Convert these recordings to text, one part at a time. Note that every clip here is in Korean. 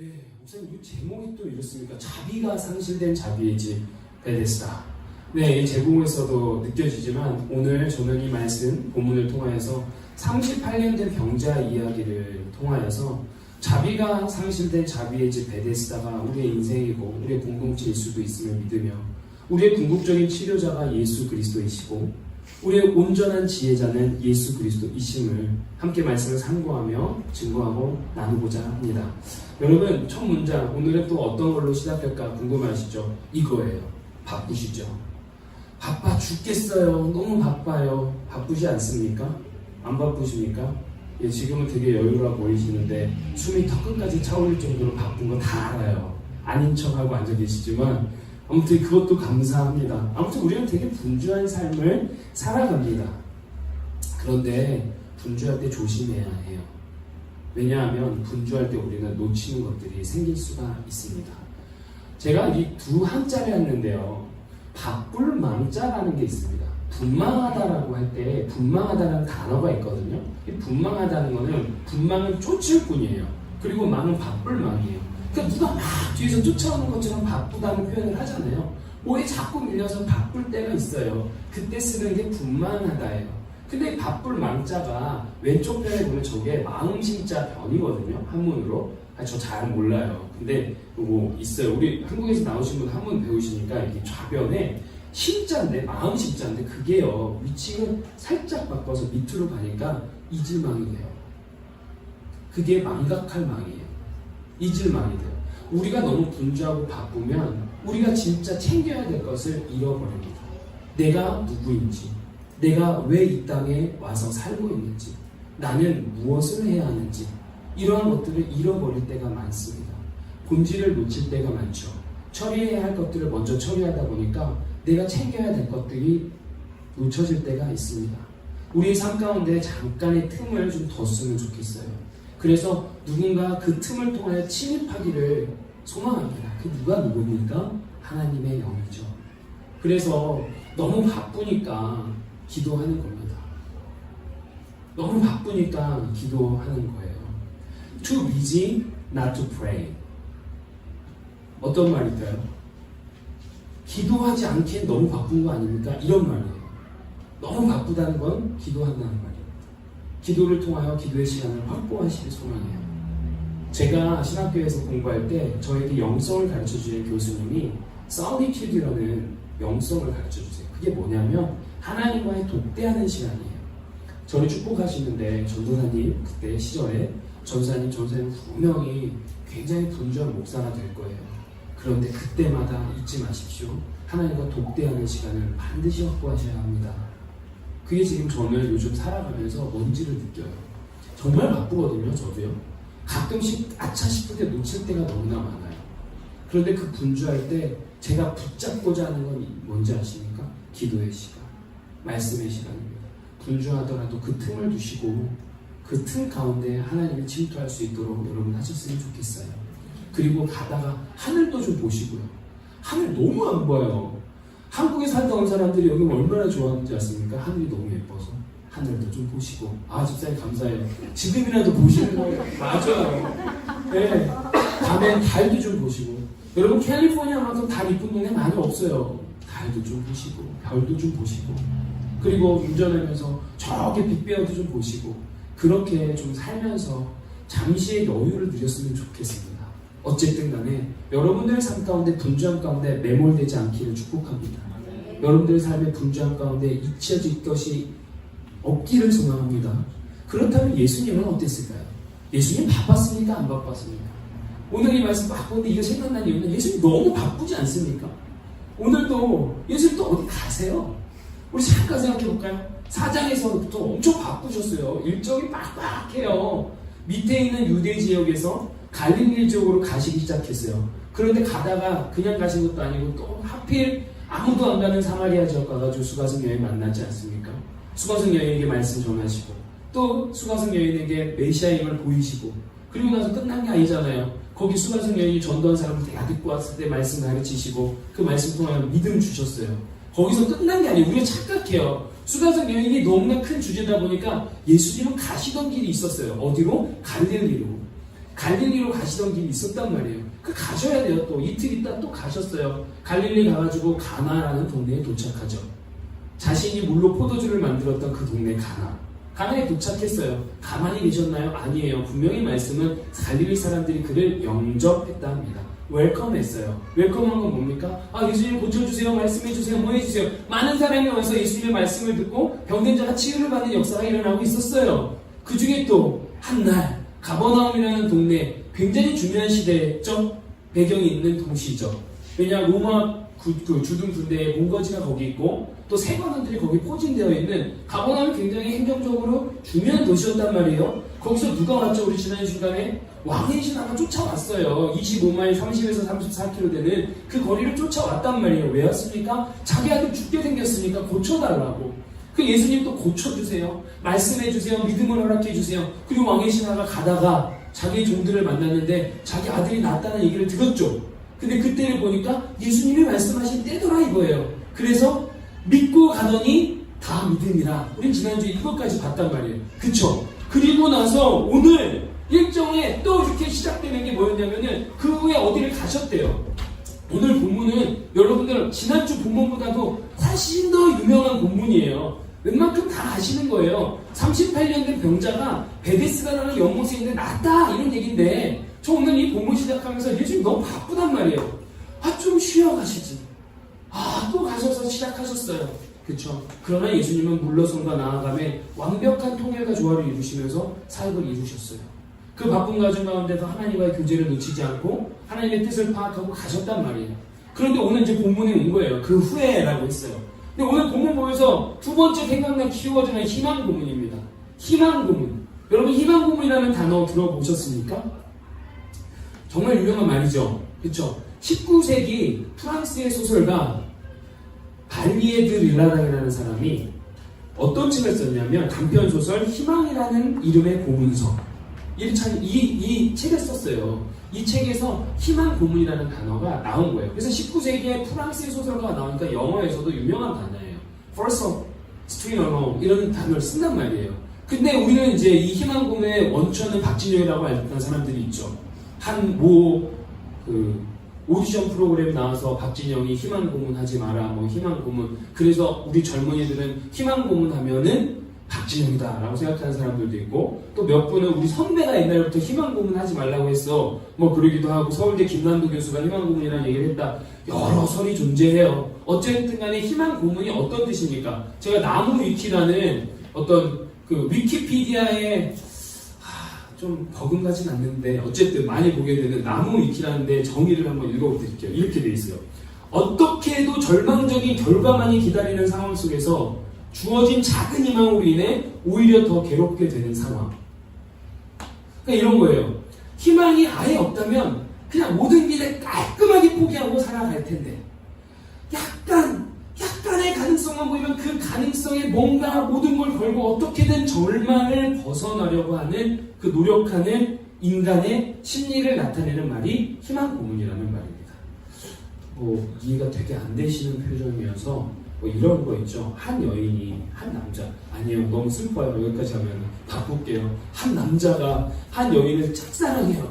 네, 목사님 이 제목이 또 이렇습니까? 자비가 상실된 자비의 집 베데스다. 네, 이 제목에서도 느껴지지만 오늘 저는 이 말씀 본문을 통하여서 38년 된 병자 이야기를 통하여서 자비가 상실된 자비의 집 베데스다가 우리의 인생이고 우리의 공동체일 수도 있음을 믿으며 우리의 궁극적인 치료자가 예수 그리스도이시고 우리의 온전한 지혜자는 예수 그리스도이심을 함께 말씀을 상고하며 증거하고 나누고자 합니다. 여러분, 첫 문장 오늘은 또 어떤 걸로 시작할까 궁금하시죠? 이거예요. 바쁘시죠? 바빠 죽겠어요. 너무 바빠요. 바쁘지 않습니까? 안 바쁘십니까? 예, 지금은 되게 여유로워 보이시는데 숨이 턱끝까지 차오를 정도로 바쁜 거 다 알아요. 아닌 척하고 앉아 계시지만 아무튼 그것도 감사합니다. 아무튼 우리는 되게 분주한 삶을 살아갑니다. 그런데 분주할 때 조심해야 해요. 왜냐하면 분주할 때 우리는 놓치는 것들이 생길 수가 있습니다. 제가 이 두 한자를 했는데요. 바쁠 망자라는 게 있습니다. 분망하다라고 할 때 분망하다라는 단어가 있거든요. 이 분망하다는 거는 분망은 쫓을 뿐이에요. 그리고 망은 바쁠 망이에요. 그러니까 누가 막 뒤에서 쫓아오는 것처럼 바쁘다는 표현을 하잖아요. 뭐에 자꾸 밀려서 바쁠 때가 있어요. 그때 쓰는 게 분망하다예요. 근데 바쁠 망자가 왼쪽 편에 보면 저게 마음심자 변이거든요. 한문으로. 저 잘 몰라요. 근데 뭐 있어요. 우리 한국에서 나오신 분 한 분 배우시니까 이게 좌변에 심자인데 마음심자인데 그게요. 위치를 살짝 바꿔서 밑으로 가니까 이질망이 돼요. 그게 망각할 망이에요. 이질망이 돼요. 우리가 너무 분주하고 바쁘면 우리가 진짜 챙겨야 될 것을 잃어버립니다. 내가 누구인지, 내가 왜 이 땅에 와서 살고 있는지, 나는 무엇을 해야 하는지 이러한 것들을 잃어버릴 때가 많습니다. 본질을 놓칠 때가 많죠. 처리해야 할 것들을 먼저 처리하다 보니까 내가 챙겨야 될 것들이 놓쳐질 때가 있습니다. 우리의 삶 가운데 잠깐의 틈을 좀 더 쓰면 좋겠어요. 그래서 누군가 그 틈을 통하여 침입하기를 소망합니다. 그 누굽니까? 하나님의 영이죠. 그래서 너무 바쁘니까 기도하는 겁니다. 너무 바쁘니까 기도하는 거예요. Too busy not to pray. 어떤 말일까요? 기도하지 않기엔 너무 바쁜 거 아닙니까? 이런 말이에요. 너무 바쁘다는 건 기도한다는 말이에요. 기도를 통하여 기도의 시간을 확보하시길 소망해요. 제가 신학교에서 공부할 때 저에게 영성을 가르쳐주는 교수님이 solitude라는 영성을 가르쳐주세요. 그게 뭐냐면 하나님과의 독대하는 시간이에요. 저를 축복하시는데 전도사님 그때 시절에 전도사님 분명히 굉장히 분주한 목사가 될 거예요. 그런데 그때마다 잊지 마십시오. 하나님과 독대하는 시간을 반드시 확보하셔야 합니다. 그게 지금 저는 요즘 살아가면서 뭔지를 느껴요. 정말 바쁘거든요, 저도요. 가끔씩 아차 싶을 때 놓칠 때가 너무나 많아요. 그런데 그 분주할 때 제가 붙잡고자 하는 건 뭔지 아십니까? 기도의 시간, 말씀의 시간입니다. 분주하더라도 그 틈을 두시고 그 틈 가운데 하나님을 침투할 수 있도록 여러분 하셨으면 좋겠어요. 그리고 가다가 하늘도 좀 보시고요. 하늘 너무 안 보여요. 한국에 살다 온 사람들이 여기 얼마나 좋아하는지 아십니까? 하늘이 너무 예뻐서 하늘도 좀 보시고 집사님 감사해요. 지금이라도 보시는 거예요. 맞아요. 네. 밤엔 달도 좀 보시고 여러분 캘리포니아만큼 달 이쁜 동네 많이 없어요. 달도 좀 보시고 별도 좀 보시고 그리고 운전하면서 저렇게 빅베어도 좀 보시고 그렇게 좀 살면서 잠시의 여유를 누렸으면 좋겠습니다. 어쨌든 간에 여러분들의 삶 가운데 분주함 가운데 매몰되지 않기를 축복합니다. 여러분들의 삶의 분주함 가운데 잊혀질 것이 없기를 소망합니다. 그렇다면 예수님은 어땠을까요? 예수님 바빴습니까? 안 바빴습니까? 오늘 이 말씀 바쁜데 이거 생각난 이유는 예수님 너무 바쁘지 않습니까? 오늘도 예수님 또 어디 가세요? 우리 잠깐 생각해 볼까요? 사장에서부터 엄청 바쁘셨어요. 일정이 빡빡해요. 밑에 있는 유대 지역에서 갈릴리 쪽으로 가시기 시작했어요. 그런데 가다가 그냥 가신 것도 아니고 또 하필 아무도 안 가는 사마리아 지역 가가지고 수가성 여인 만나지 않습니까? 수가성 여인에게 말씀 전하시고 또 수가성 여인에게 메시아임을 보이시고 그리고 나서 끝난 게 아니잖아요. 거기 수가성 여인이 전도한 사람을 다 듣고 왔을 때 말씀 가르치시고 그 말씀 통하여 믿음 주셨어요. 거기서 끝난 게 아니에요. 우리가 착각해요. 수가성 여인이 너무나 큰 주제다 보니까 예수님은 가시던 길이 있었어요. 어디로? 갈릴리로. 갈릴리로 가시던 길이 있었단 말이에요. 그 가셔야 돼요. 또 이틀 있다 또 가셨어요. 갈릴리 가가지고 가나라는 동네에 도착하죠. 자신이 물로 포도주를 만들었던 그 동네 가나에 도착했어요. 가만히 계셨나요? 아니에요. 분명히 말씀은 갈릴리 사람들이 그를 영접했다 합니다. 웰컴했어요. 웰컴한 건 뭡니까? 예수님 고쳐주세요. 말씀해주세요. 뭐 해주세요. 많은 사람이 와서 예수님의 말씀을 듣고 병든 자가 치유를 받는 역사가 일어나고 있었어요. 그 중에 또 한날 가버나움이라는 동네, 굉장히 중요한 시대죠. 배경이 있는 도시죠. 왜냐 로마 주둔 군대의 본거지가 거기 있고 또 세관원들이 거기 포진되어 있는 가버나움이 굉장히 행정적으로 중요한 도시였단 말이에요. 거기서 누가 왔죠? 우리 지난 시간에 왕의 신하가 쫓아왔어요. 25마일 30에서 34km 되는 그 거리를 쫓아왔단 말이에요. 왜 왔습니까? 자기 아들 죽게 생겼으니까 고쳐달라고. 그 예수님 또 고쳐주세요. 말씀해주세요. 믿음을 허락해주세요. 그리고 왕의 신하가 가다가 자기 종들을 만났는데 자기 아들이 낳았다는 얘기를 들었죠. 근데 그때를 보니까 예수님이 말씀하신 때더라 이거예요. 그래서 믿고 가더니 다 믿음이라. 우린 지난주에 이것까지 봤단 말이에요. 그쵸? 그리고 나서 오늘 일정에 또 이렇게 시작되는 게 뭐였냐면은 그 후에 어디를 가셨대요. 오늘 본문은 여러분들 지난주 본문보다도 훨씬 더 유명한 본문이에요. 웬만큼 다 아시는 거예요. 38년 된 병자가 베데스다라는 연못에 있는데 낫다 이런 얘기인데 저 오늘 이 본문 시작하면서 예수님 너무 바쁘단 말이에요. 좀 쉬어 가시지. 또 가셔서 시작하셨어요. 그쵸? 그러나 예수님은 물러선과 나아감에 완벽한 통일과 조화를 이루시면서 사역을 이루셨어요. 그 바쁜 과정 가운데서 하나님과의 교제를 놓치지 않고 하나님의 뜻을 파악하고 가셨단 말이에요. 그런데 오늘 이제 본문이 온 거예요. 그 후에라고 했어요. 근데 오늘 본문 보면서 두 번째 생각난 키워드는 희망 고문입니다. 희망 고문. 여러분 희망 고문이라는 단어 들어보셨습니까? 정말 유명한 말이죠. 그쵸? 19세기 프랑스의 소설가 발리에 드 릴라랑이라는 사람이 어떤 책을 썼냐면 단편소설 희망이라는 이름의 고문서 이 책을 썼어요. 이 책에서 희망 고문이라는 단어가 나온 거예요. 그래서 19세기에 프랑스의 소설가가 나오니까 영어에서도 유명한 단어예요. First Street Alone 이런 단어를 쓴단 말이에요. 근데 우리는 이제 이 희망 고문의 원천은 박진영이라고 알던 사람들이 있죠. 오디션 프로그램 나와서 박진영이 희망 고문하지 마라, 희망 고문. 그래서 우리 젊은이들은 희망 고문하면은 박진영이다라고 생각하는 사람들도 있고 또 몇 분은 우리 선배가 옛날부터 희망 고문하지 말라고 했어. 그러기도 하고 서울대 김남도 교수가 희망 고문이라는 얘기를 했다. 여러 설이 존재해요. 어쨌든 간에 희망 고문이 어떤 뜻입니까? 제가 나무 위키라는 어떤 그 위키피디아에 좀 버금가진 않는데 어쨌든 많이 보게 되는 나무 위키라는데 정의를 한번 읽어드릴게요. 이렇게 돼 있어요. 어떻게 해도 절망적인 결과만이 기다리는 상황 속에서 주어진 작은 희망으로 인해 오히려 더 괴롭게 되는 상황. 그러니까 이런 거예요. 희망이 아예 없다면 그냥 모든 길을 깔끔하게 포기하고 살아갈 텐데 약간의 가능성만 보이면 그 가능성에 뭔가 모든 걸 걸고 어떻게든 절망을 벗어나려고 하는 그 노력하는 인간의 심리를 나타내는 말이 희망 고문이라는 말입니다. 이해가 되게 안 되시는 표정이어서 이런 거 있죠. 한 여인이 한 남자 아니에요. 너무 슬퍼요. 여기까지 하면 바꿀게요. 한 남자가 한 여인을 짝사랑해요.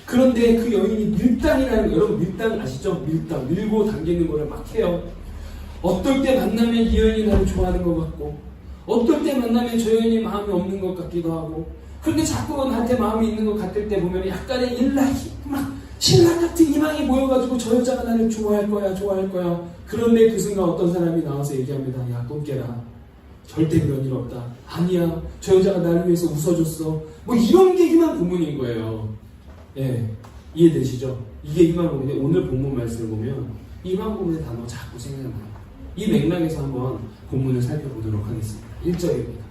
그런데 그 여인이 밀당이라는 거, 여러분 밀당 아시죠? 밀당 밀고 당기는 거를 막 해요. 어떨 때 만나면 이 여인이 나를 좋아하는 것 같고 어떨 때 만나면 저 여인이 마음이 없는 것 같기도 하고 그런데 자꾸 나한테 마음이 있는 것 같을 때 보면 약간의 신랑 같은 희망이 모여가지고 저 여자가 나를 좋아할 거야. 그런데 그 순간 어떤 사람이 나와서 얘기합니다. 야, 돈 깨라. 절대 그런 일 없다. 아니야. 저 여자가 나를 위해서 웃어줬어. 이런 게 희망 고문인 거예요. 예. 이해되시죠? 이게 희망 고문인데 오늘 본문 말씀을 보면 희망 고문의 단어가 자꾸 생각나요. 이 맥락에서 한번 본문을 살펴보도록 하겠습니다. 1절입니다.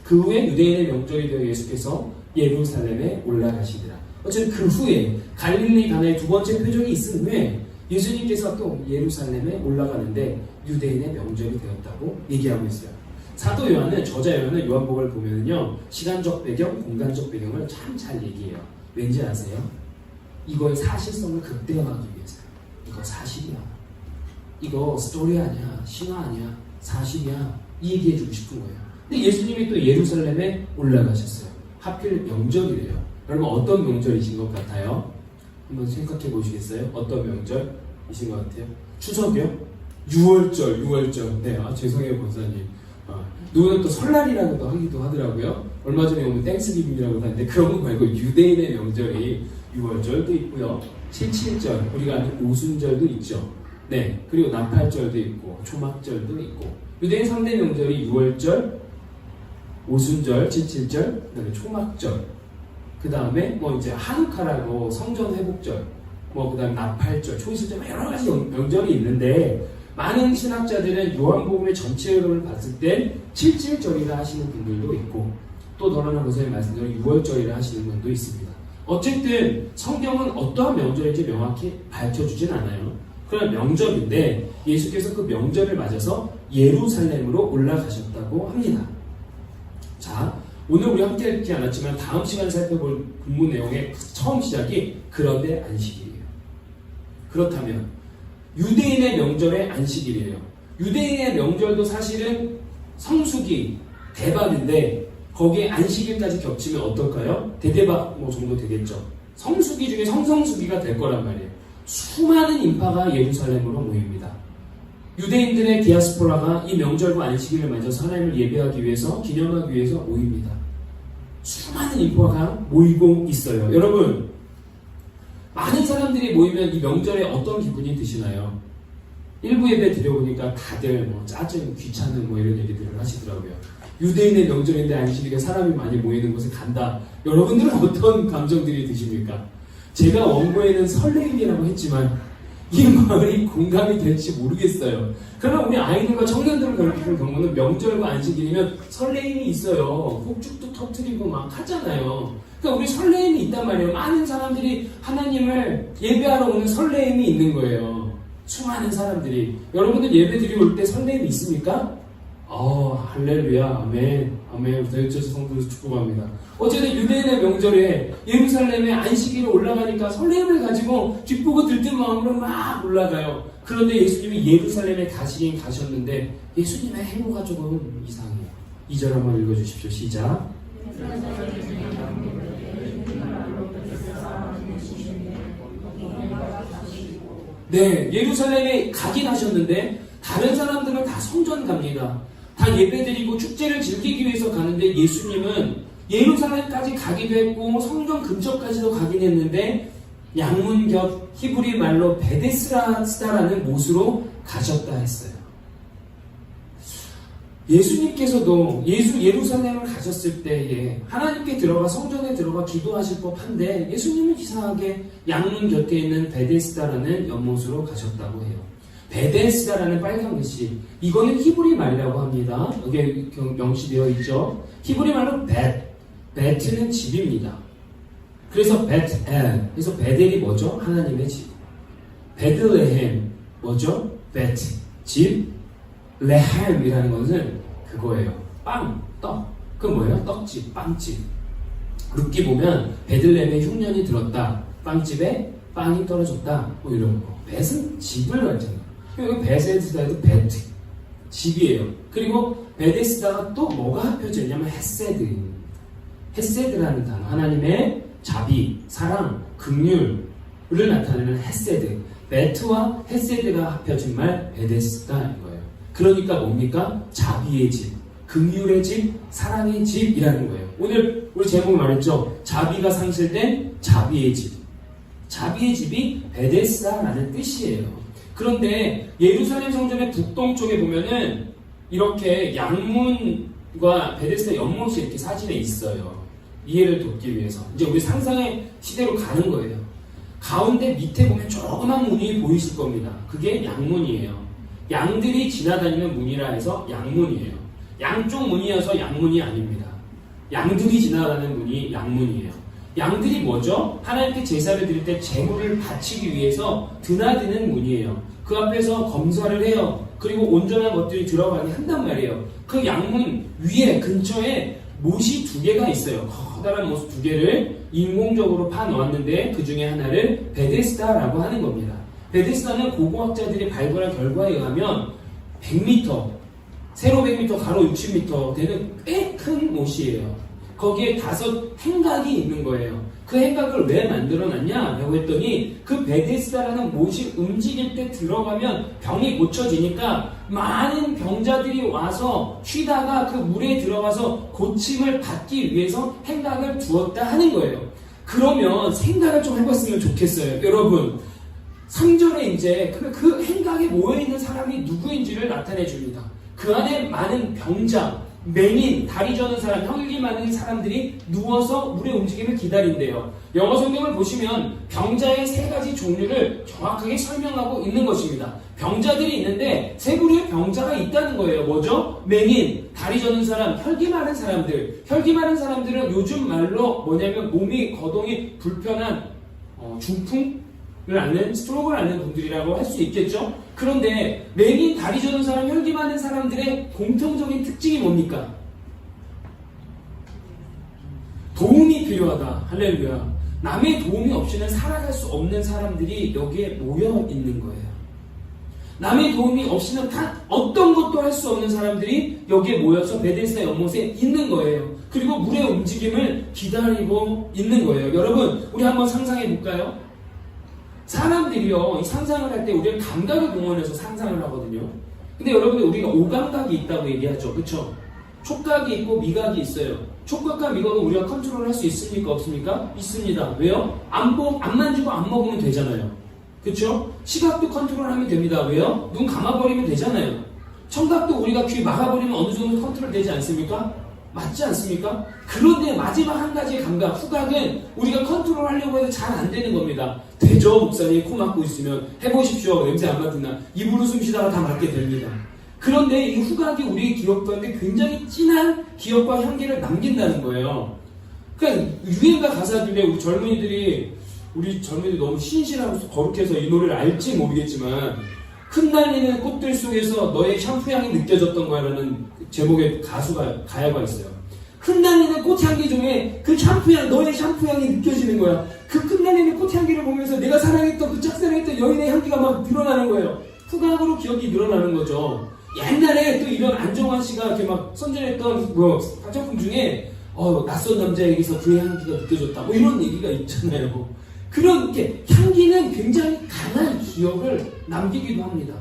그 후에 유대인의 명절이 되어 예수께서 예루살렘에 올라가시더라. 어쨌든 그 후에 갈릴리 가나의 두 번째 표적이 있은 후에 예수님께서 또 예루살렘에 올라가는데 유대인의 명절이 되었다고 얘기하고 있어요. 사도 요한은 저자 요한은 요한복음을 보면은요 시간적 배경, 공간적 배경을 참 잘 얘기해요. 왠지 아세요? 이거의 사실성을 극대화하기 위해서. 이거 사실이야. 이거 스토리 아니야, 신화 아니야, 사실이야. 이 얘기해주고 싶은 거예요. 근데 예수님이 또 예루살렘에 올라가셨어요. 하필 명절이래요. 여러분 어떤 명절이신 것 같아요? 한번 생각해 보시겠어요? 어떤 명절이신 것 같아요? 추석이요? 6월절. 네, 죄송해요, 권사님. 누구는 또 설날이라고도 하기도 하더라고요. 얼마 전에 오면 땡스기빙이라고 하는데 그런 거 말고 유대인의 명절이 6월절도 있고요. 7.7절, 우리가 아는 오순절도 있죠. 네, 그리고 나팔절도 있고 초막절도 있고 유대인 3대 명절이 6월절, 오순절, 7.7절, 그다음에 초막절, 그 다음에 뭐 이제 한우카라고 성전 회복절, 뭐 그다음 나팔절, 초이슬절 여러 가지 명절이 있는데 많은 신학자들은 요한복음의 전체 흐름을 봤을 때 7.7절이라 하시는 분들도 있고 또 더러나 권사님 말씀대로 6월절이라 하시는 분도 있습니다. 어쨌든 성경은 어떠한 명절인지 명확히 밝혀주진 않아요. 그런 명절인데 예수께서 그 명절을 맞아서 예루살렘으로 올라가셨다고 합니다. 자, 오늘 우리 함께 읽지 않았지만 다음 시간에 살펴볼 본문 내용의 처음 시작이 그런데 안식일이에요. 그렇다면 유대인의 명절의 안식일이에요. 유대인의 명절도 사실은 성수기, 대박인데 거기에 안식일까지 겹치면 어떨까요? 대대박 뭐 정도 되겠죠. 성수기 중에 성성수기가 될 거란 말이에요. 수많은 인파가 예루살렘으로 모입니다. 유대인들의 디아스포라가 이 명절과 안식일을 맞아서 하나님을 예배하기 위해서, 기념하기 위해서 모입니다. 수많은 인파가 모이고 있어요. 여러분, 많은 사람들이 모이면 이 명절에 어떤 기분이 드시나요? 일부 예배 드려보니까 다들 뭐 짜증, 귀찮은 뭐 이런 얘기들을 하시더라고요. 유대인의 명절인데 안식일에 사람이 많이 모이는 곳에 간다. 여러분들은 어떤 감정들이 드십니까? 제가 원고에는 설레임이라고 했지만 이 말이 공감이 될지 모르겠어요. 그러나 우리 아이들과 청년들을 가르치는 경우는 명절과 안식일이면 설레임이 있어요. 폭죽도 터뜨리고 막 하잖아요. 그러니까 우리 설레임이 있단 말이에요. 많은 사람들이 하나님을 예배하러 오는 설레임이 있는 거예요. 수많은 사람들이. 여러분들 예배 드리고 올 때 설레임이 있습니까? 할렐루야, 아멘, 아멘. 대처에서 성도에서 축복합니다. 어쨌든 유대인의 명절에 예루살렘에 안식일에 올라가니까 설렘을 가지고 기쁘고 들뜬 마음으로 막 올라가요. 그런데 예수님이 예루살렘에 가시긴 가셨는데 예수님의 행보가 조금 이상해요. 2절 한번 읽어주십시오. 시작. 네, 예루살렘에 가긴 하셨는데 다른 사람들은 다 성전 갑니다. 다 예배드리고 축제를 즐기기 위해서 가는데 예수님은 예루살렘까지 가기도 했고 성전 근처까지도 가긴 했는데 양문 곁 히브리 말로 베데스다라는 못으로 가셨다 했어요. 예수님께서도 예루살렘을 가셨을 때에 하나님께 들어가 성전에 들어가 기도하실 법한데 예수님은 이상하게 양문 곁에 있는 베데스다라는 연못으로 가셨다고 해요. 베데스다라는 빨간 글씨, 이거는 히브리 말이라고 합니다. 여기 명시되어 있죠. 히브리 말로 베트는 집입니다. 그래서 베트엘, 그래서 베델이 뭐죠? 하나님의 집. 베들레헴 뭐죠? 베트, 집. 레햄이라는 것은 그거예요. 빵, 떡. 그 뭐예요? 떡집, 빵집. 룻기 보면 베들레헴에 흉년이 들었다. 빵집에 빵이 떨어졌다. 뭐 이런 거. 벳은 집을 말잖아요. 여기 베데스다에도 베트, 집이에요. 그리고 베데스다가 또 뭐가 합쳐져 있냐면 헤세드라는 단어. 하나님의 자비, 사랑, 긍휼을 나타내는 헤세드. 베트와 헤세드가 합쳐진 말 베데스다인 거예요. 그러니까 뭡니까? 자비의 집, 긍휼의 집, 사랑의 집이라는 거예요. 오늘 우리 제목 말했죠. 자비가 상실된 자비의 집. 자비의 집이 베데스다라는 뜻이에요. 그런데 예루살렘 성전의 북동쪽에 보면은 이렇게 양문과 베데스다 연못이 이렇게 사진에 있어요. 이해를 돕기 위해서. 이제 우리 상상의 시대로 가는 거예요. 가운데 밑에 보면 조그만 문이 보이실 겁니다. 그게 양문이에요. 양들이 지나다니는 문이라 해서 양문이에요. 양쪽 문이어서 양문이 아닙니다. 양들이 지나가는 문이 양문이에요. 양들이 뭐죠? 하나님께 제사를 드릴 때 제물을 바치기 위해서 드나드는 문이에요. 그 앞에서 검사를 해요. 그리고 온전한 것들이 들어가게 한단 말이에요. 그 양문 위에 근처에 못이 2개가 있어요. 커다란 못 2개를 인공적으로 파놓았는데 그 중에 하나를 베데스다라고 하는 겁니다. 베데스다는 고고학자들이 발굴한 결과에 의하면 100m, 세로 100m, 가로 60m 되는 꽤 큰 못이에요. 거기에 5 행각이 있는 거예요. 그 행각을 왜 만들어놨냐라고 했더니 그 베데스다라는 못이 움직일 때 들어가면 병이 고쳐지니까 많은 병자들이 와서 쉬다가 그 물에 들어가서 고침을 받기 위해서 행각을 두었다 하는 거예요. 그러면 생각을 좀 해봤으면 좋겠어요. 여러분 3절에 이제 그 행각에 모여있는 사람이 누구인지를 나타내 줍니다. 그 안에 많은 병자, 맹인, 다리 저는 사람, 혈기 많은 사람들이 누워서 물의 움직임을 기다린대요. 영어 성경을 보시면 병자의 3가지 종류를 정확하게 설명하고 있는 것입니다. 병자들이 있는데 3부류의 병자가 있다는 거예요. 뭐죠? 맹인, 다리 저는 사람, 혈기 많은 사람들. 혈기 많은 사람들은 요즘 말로 뭐냐면 몸이 거동이 불편한 중풍을 앓는, 스트로크를 앓는 분들이라고 할 수 있겠죠? 그런데 맹인, 다리 저는 사람, 혈기 많은 사람들의 공통적인 특징이 뭡니까? 도움이 필요하다. 할렐루야. 남의 도움이 없이는 살아갈 수 없는 사람들이 여기에 모여 있는 거예요. 남의 도움이 없이는 어떤 것도 할 수 없는 사람들이 여기에 모여서 베데스다 연못에 있는 거예요. 그리고 물의 움직임을 기다리고 있는 거예요. 여러분, 우리 한번 상상해 볼까요? 사람들이요, 이 상상을 할 때 우리는 감각을 동원해서 상상을 하거든요. 근데 여러분들 우리가 5감각이 있다고 얘기하죠. 그쵸? 촉각이 있고 미각이 있어요. 촉각과 미각은 우리가 컨트롤할 수 있습니까? 없습니까? 있습니다. 왜요? 안 만지고 안 먹으면 되잖아요. 그쵸? 시각도 컨트롤하면 됩니다. 왜요? 눈 감아버리면 되잖아요. 청각도 우리가 귀 막아버리면 어느 정도 컨트롤 되지 않습니까? 맞지 않습니까? 그런데 마지막 한 가지의 감각, 후각은 우리가 컨트롤 하려고 해도 잘 안 되는 겁니다. 되죠? 목사님 코 막고 있으면 해보십시오. 냄새 안 맡으나 입으로 숨 쉬다가 다 맡게 됩니다. 그런데 이 후각이 우리 기억도한테 굉장히 진한 기억과 향기를 남긴다는 거예요. 그러니까 유행가 가사 중에 우리 젊은이들이 너무 신실하고 거룩해서 이 노래를 알지 모르겠지만 흩날리는 꽃들 속에서 너의 샴푸 향이 느껴졌던 거야라는 제목의 가야가 있어요. 흩날리는 꽃향기 중에 그 샴푸향, 너의 샴푸향이 느껴지는 거야. 그 흩날리는 꽃향기를 보면서 내가 사랑했던 그 짝사랑했던 여인의 향기가 막 늘어나는 거예요. 후각으로 기억이 늘어나는 거죠. 옛날에 또 이런 안정환 씨가 이렇게 막 선전했던 화장품 중에 낯선 남자에게서 그의 향기가 느껴졌다. 이런 얘기가 있잖아요. 그런 게 향기는 굉장히 강한 기억을 남기기도 합니다.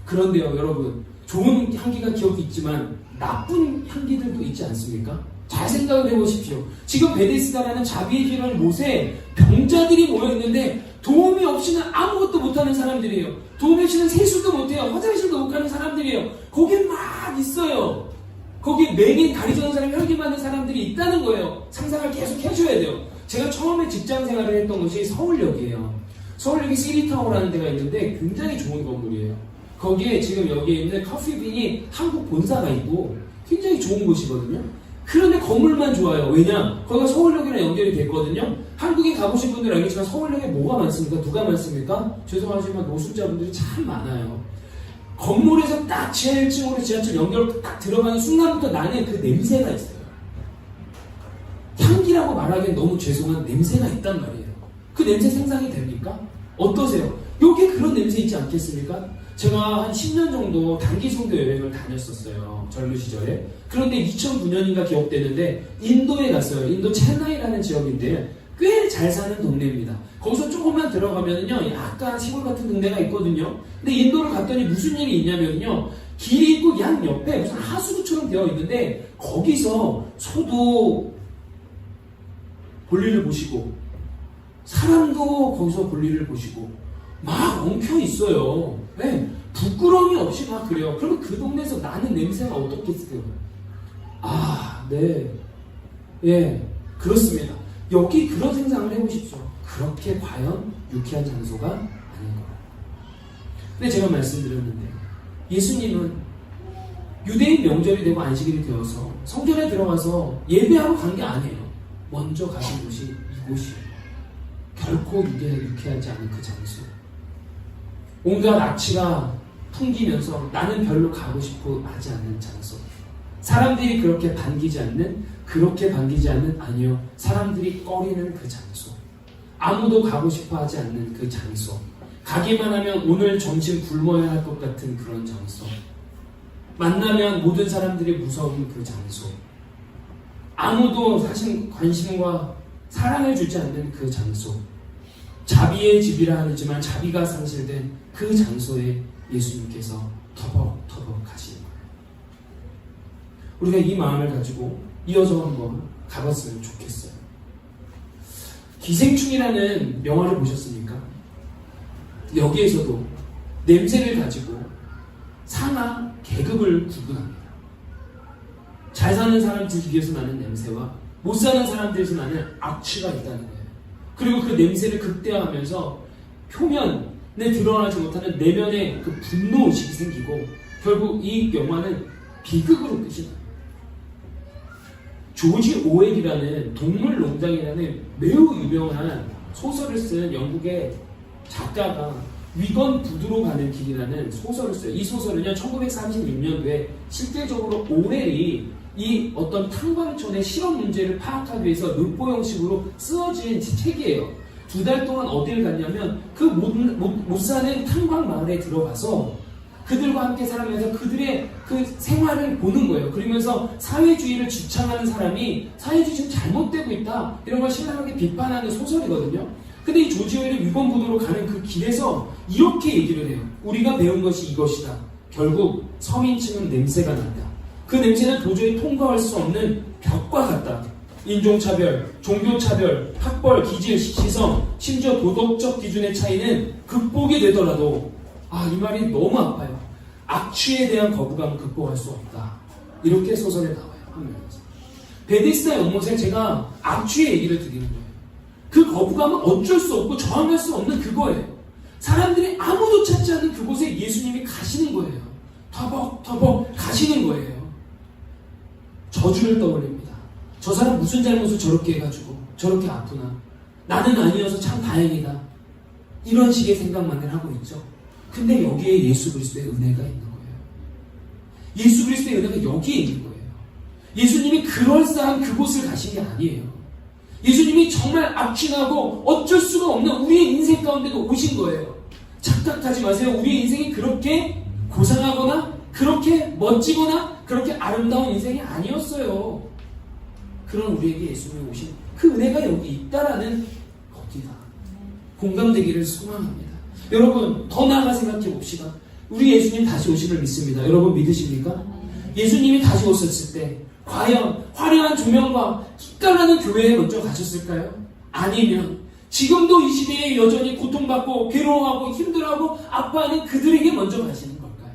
그런데요, 여러분, 좋은 향기가 기억이 있지만 나쁜 향기들도 있지 않습니까? 잘 생각을 해보십시오. 지금 베데스다라는 자비의 길을 못에 병자들이 모여있는데 도움이 없이는 아무것도 못하는 사람들이에요. 도움이 없이는 세수도 못해요. 화장실도 못 가는 사람들이에요. 거기 막 있어요. 거기 맹인, 다리 저는 사람, 혈기 많은 사람들이 있다는 거예요. 상상을 계속 해줘야 돼요. 제가 처음에 직장 생활을 했던 곳이 서울역이에요. 서울역에 시리타워라는 데가 있는데 굉장히 좋은 건물이에요. 거기에 지금 여기에 있는 커피빈이 한국 본사가 있고 굉장히 좋은 곳이거든요. 그런데 건물만 좋아요. 왜냐? 거기가 서울역이랑 연결이 됐거든요. 한국에 가보신 분들 알겠지만 서울역에 뭐가 많습니까? 누가 많습니까? 죄송하지만 노숙자분들이 참 많아요. 건물에서 딱 지하 1층으로 지하철 연결 딱 들어가는 순간부터 나는 그 냄새가 있어요. 향기라고 말하기엔 너무 죄송한 냄새가 있단 말이에요. 그 냄새 상상이 됩니까? 어떠세요? 여기에 그런 냄새 있지 않겠습니까? 제가 한 10년 정도 단기 송도 여행을 다녔었어요. 젊은 시절에. 그런데 2009년인가 기억되는데 인도에 갔어요. 인도 체나이라는 지역인데 꽤 잘 사는 동네입니다. 거기서 조금만 들어가면요, 약간 시골 같은 동네가 있거든요. 근데 인도를 갔더니 무슨 일이 있냐면요, 길이 있고 양 옆에 무슨 하수구처럼 되어 있는데 거기서 소도 볼일을 보시고 사람도 거기서 볼일을 보시고 막 엉켜 있어요. 네, 부끄러움이 없이 막 그래요. 그러면 그 동네에서 나는 냄새가 어떻겠어요? 네, 예, 그렇습니다. 여기 그런 생각을 해보십시오. 그렇게 과연 유쾌한 장소가 아닌 거예요. 근데 제가 말씀드렸는데 예수님은 유대인 명절이 되고 안식일이 되어서 성전에 들어가서 예배하러 간 게 아니에요. 먼저 가신 곳이 이곳이에요. 결코 유쾌하지 않은 그 장소. 온갖 악취가 풍기면서 나는 별로 가고 싶어 하지 않는 장소. 사람들이 그렇게 반기지 않는 아니요, 사람들이 꺼리는 그 장소. 아무도 가고 싶어 하지 않는 그 장소. 가기만 하면 오늘 점심 굶어야 할 것 같은 그런 장소. 만나면 모든 사람들이 무서운 그 장소. 아무도 사실 관심과 사랑을 주지 않는 그 장소, 자비의 집이라 하지만 자비가 상실된 그 장소에 예수님께서 터벅터벅 가시는 거예요. 우리가 이 마음을 가지고 이어서 한번 가봤으면 좋겠어요. 기생충이라는 영화를 보셨습니까? 여기에서도 냄새를 가지고 상하, 계급을 구분합니다. 잘 사는 사람들 중에서 나는 냄새와 못 사는 사람들에서 나는 악취가 있다는 거예요. 그리고 그 냄새를 극대화하면서 표면에 드러나지 못하는 내면의 그 분노의식이 생기고 결국 이 영화는 비극으로 끝이 나요. 조지 오웰이라는 동물농장이라는 매우 유명한 소설을 쓴 영국의 작가가 위건 부두로 가는 길이라는 소설을 써요. 이 소설은요 1936년도에 실제적으로 오웰이 이 어떤 탕광촌의 실험 문제를 파악하기 위해서 르포 형식으로 쓰여진 책이에요. 2달 동안 어디를 갔냐면 그 못 사는 탕광 마을에 들어가서 그들과 함께 살아가면서 그들의 그 생활을 보는 거예요. 그러면서 사회주의를 주창하는 사람이 사회주의 지금 잘못되고 있다 이런 걸 신랄하게 비판하는 소설이거든요. 근데 이 조지 오웰이 위건부두로 가는 그 길에서 이렇게 얘기를 해요. 우리가 배운 것이 이것이다. 결국 서민층은 냄새가 난다. 그 냄새는 도저히 통과할 수 없는 벽과 같다. 인종차별, 종교차별, 학벌, 기질, 시성, 심지어 도덕적 기준의 차이는 극복이 되더라도 이 말이 너무 아파요. 악취에 대한 거부감은 극복할 수 없다. 이렇게 소설에 나와요. 한면에서. 베데스다 연못에 제가 악취의 얘기를 드리는 거예요. 그 거부감은 어쩔 수 없고 저항할 수 없는 그거예요. 사람들이 아무도 찾지 않는 그곳에 예수님이 가시는 거예요. 터벅터벅 가시는 거예요. 저주를 떠올립니다. 저 사람 무슨 잘못을 저렇게 해가지고 저렇게 아프나? 나는 아니어서 참 다행이다. 이런 식의 생각만을 하고 있죠. 근데 여기에 예수 그리스도의 은혜가 있는 거예요. 예수 그리스도의 은혜가 여기에 있는 거예요. 예수님이 그럴싸한 그곳을 가신 게 아니에요. 예수님이 정말 악취나고 어쩔 수가 없는 우리의 인생 가운데도 오신 거예요. 착각하지 마세요. 우리의 인생이 그렇게 고상하거나 그렇게 멋지거나 그렇게 아름다운 인생이 아니었어요. 그런 우리에게 예수님이 오신 그 은혜가 여기 있다라는 겁니다. 공감되기를 소망합니다. 여러분 더 나아가 생각해 봅시다. 우리 예수님 다시 오심을 믿습니다. 여러분 믿으십니까? 예수님이 다시 오셨을 때 과연 화려한 조명과 기깔나는 교회에 먼저 가셨을까요? 아니면 지금도 이 시대에 여전히 고통받고 괴로워하고 힘들어하고 아파하는 그들에게 먼저 가시는 걸까요?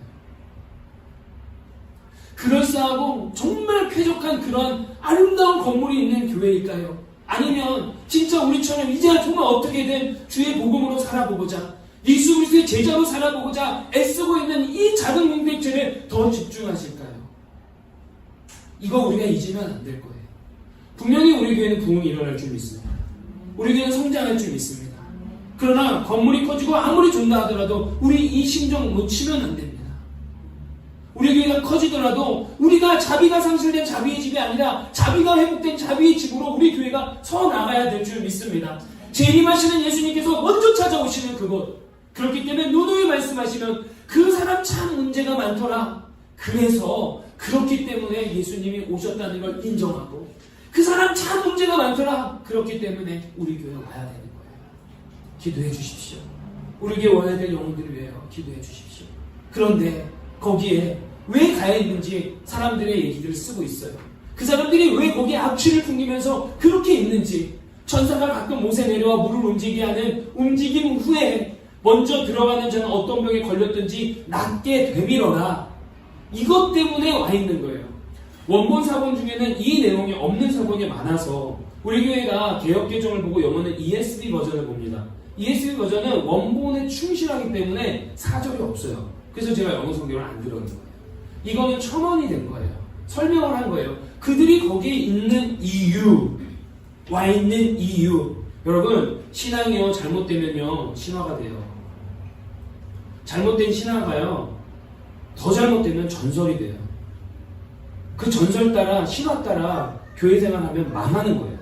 그럴싸하고 정말 쾌적한 그런 아름다운 건물이 있는 교회일까요? 아니면 진짜 우리처럼 이제야 정말 어떻게든 주의 복음으로 살아보고자 예수 그리스도의 제자로 살아보고자 애쓰고 있는 이 작은 공동체를 더 집중하실까요? 이거 우리가 잊으면 안 될 거예요. 분명히 우리 교회는 부흥이 일어날 줄 믿습니다. 우리 교회는 성장할 줄 믿습니다. 그러나 건물이 커지고 아무리 좋다 하더라도 우리 이 심정 놓치면 안 됩니다. 우리 교회가 커지더라도 우리가 자비가 상실된 자비의 집이 아니라 자비가 회복된 자비의 집으로 우리 교회가 서 나가야 될 줄 믿습니다. 재림하시는 예수님께서 먼저 찾아오시는 그곳. 그렇기 때문에 누누이 말씀하시면 그 사람 참 문제가 많더라. 그래서 그렇기 때문에 예수님이 오셨다는 걸 인정하고 그 사람 참 문제가 많더라. 그렇기 때문에 우리 교회에 와야 되는 거예요. 기도해 주십시오. 우리 교회에 와야 될 영혼들을 위하여 기도해 주십시오. 그런데 거기에 왜 가야 있는지 사람들의 얘기들을 쓰고 있어요. 그 사람들이 왜 거기에 악취를 풍기면서 그렇게 있는지 천사가 가끔 못에 내려와 물을 움직이게 하는 움직임 후에 먼저 들어가는 자는 어떤 병에 걸렸든지 낫게 되밀어라. 이것 때문에 와 있는 거예요. 원본 사본 중에는 이 내용이 없는 사본이 많아서 우리 교회가 개역개정을 보고 영어는 ESV 버전을 봅니다. ESV 버전은 원본에 충실하기 때문에 사절이 없어요. 그래서 제가 영어 성경을 안 들어간 거예요. 이거는 첨언이 된 거예요. 설명을 한 거예요. 그들이 거기에 있는 이유, 와 있는 이유. 여러분, 신앙이요 잘못되면요 신화가 돼요. 잘못된 신화가요 더 잘못되면 전설이 돼요. 그 전설 따라 신화 따라 교회 생활하면 망하는 거예요.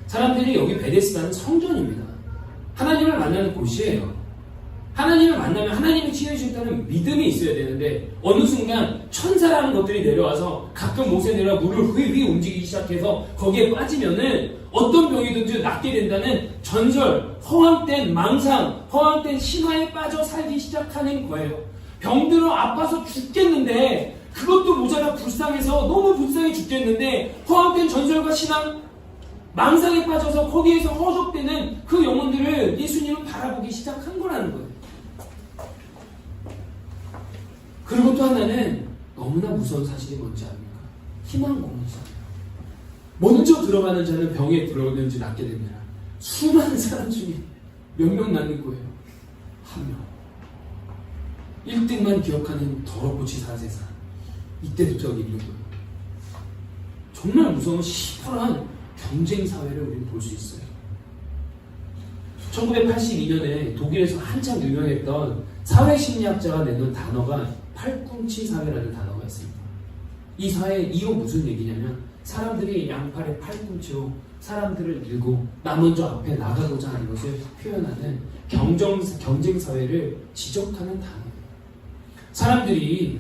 사람들이 여기 베데스다는 성전입니다. 하나님을 만나는 곳이에요. 하나님을 만나면 하나님이 치유해주셨다는 믿음이 있어야 되는데 어느 순간 천사라는 것들이 내려와서 가끔 못에 내려와 물을 휘휘 움직이기 시작해서 거기에 빠지면은 어떤 병이든지 낫게 된다는 전설, 허황된 망상, 허황된 신화에 빠져 살기 시작하는 거예요. 병들어 아파서 죽겠는데 그것도 모자라 불쌍해서 너무 불쌍해 죽겠는데 허황된 전설과 신앙, 망상에 빠져서 거기에서 허접되는 그 영혼들을 예수님은 바라보기 시작한 거라는 거예요. 그리고 또 하나는 너무나 무서운 사실이 뭔지 압니까? 희망 공무잖아요. 먼저 들어가는 자는 병에 들어오는지 낫게 됩니다. 수많은 사람 중에 몇 명 낫는 거예요? 한 명. 1등만 기억하는 더럽고 치사한 세상. 이때부터 있는 거예요. 정말 무서운 시퍼런 경쟁 사회를 우리는 볼 수 있어요. 1982년에 독일에서 한참 유명했던 사회심리학자가 내놓은 단어가 팔꿈치 사회라는 단어가 있습니다. 이 사회, 이거 무슨 얘기냐면 사람들이 양팔에 팔꿈치로 사람들을 밀고 나 먼저 앞에 나가고자 하는 것을 표현하는 경쟁 사회를 지적하는 단어예요. 사람들이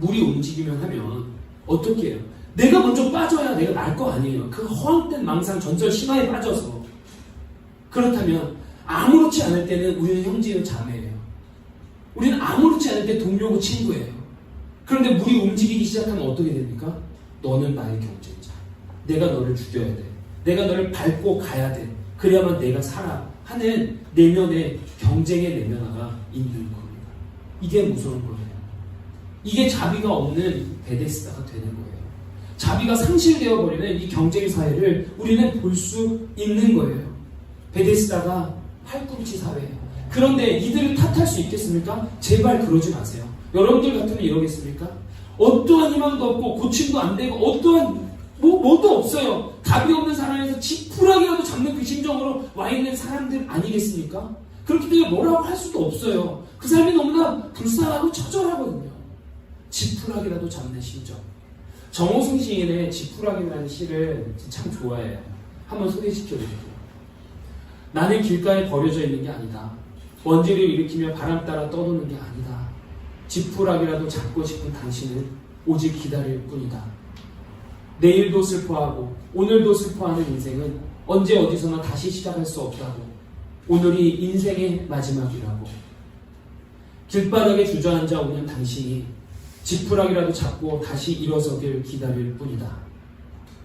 물이 움직이면 하면 어떻게 해요? 내가 먼저 빠져야 내가 날 거 아니에요. 그 허황된 망상 전설 신화에 빠져서. 그렇다면 아무렇지 않을 때는 우리는 형제요 자매예요. 우리는 아무렇지 않을 때 동료고 친구예요. 그런데 물이 움직이기 시작하면 어떻게 됩니까? 너는 나의 경쟁자. 내가 너를 죽여야 돼. 내가 너를 밟고 가야 돼. 그래야만 내가 살아. 하는 내면의 경쟁의 내면화가 있는 겁니다. 이게 무서운 거예요. 이게 자비가 없는 베데스다가 되는 거예요. 자비가 상실되어 버리는 이 경쟁 사회를 우리는 볼 수 있는 거예요. 베데스다가 팔꿈치 사회예요. 그런데 이들을 탓할 수 있겠습니까? 제발 그러지 마세요. 여러분들 같으면 이러겠습니까? 어떠한 희망도 없고 고침도 안 되고 어떠한 뭐도 없어요. 답이 없는 사람에서 지푸라기라도 잡는 그 심정으로 와 있는 사람들 아니겠습니까? 그렇기 때문에 뭐라고 할 수도 없어요. 그 사람이 너무나 불쌍하고 처절하거든요. 지푸라기라도 잡는 심정. 정호승 시인의 지푸라기라는 시를 참 좋아해요. 한번 소개시켜드릴게요. 나는 길가에 버려져 있는 게 아니다. 먼지를 일으키며 바람 따라 떠도는 게 아니다. 지푸라기라도 잡고 싶은 당신은 오직 기다릴 뿐이다. 내일도 슬퍼하고 오늘도 슬퍼하는 인생은 언제 어디서나 다시 시작할 수 없다고. 오늘이 인생의 마지막이라고. 길바닥에 주저앉아 오는 당신이 지푸라기라도 잡고 다시 일어서길 기다릴 뿐이다.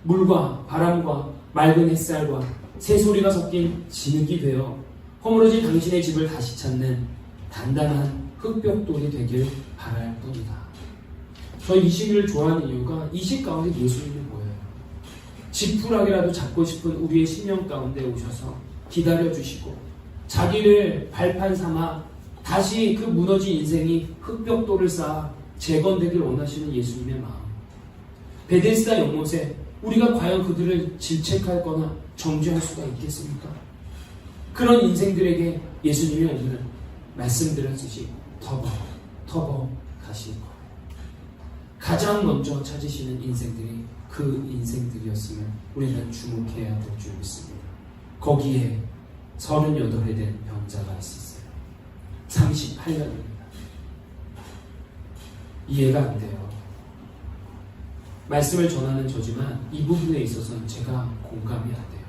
물과 바람과 맑은 햇살과 새소리가 섞인 진흙이 되어 허물어진 당신의 집을 다시 찾는 단단한 흙벽돌이 되길 바랄 뿐이다. 저 이 시를 좋아하는 이유가 이 시 가운데 예수님이 보여요. 지푸라기라도 잡고 싶은 우리의 심령 가운데 오셔서 기다려주시고 자기를 발판 삼아 다시 그 무너진 인생이 흙벽돌을 쌓아 재건되길 원하시는 예수님의 마음. 베데스다 연못에 우리가 과연 그들을 질책하거나 정죄할 수가 있겠습니까? 그런 인생들에게 예수님이 오늘 말씀드렸듯이 터벅 가실 거예요. 가장 먼저 찾으시는 인생들이 그 인생들이었음을 우리는 주목해야 될 줄 믿습니다. 거기에 38에 된 병자가 있었어요. 38년입니다. 이해가 안 돼요. 말씀을 전하는 저지만 이 부분에 있어서는 제가 공감이 안 돼요.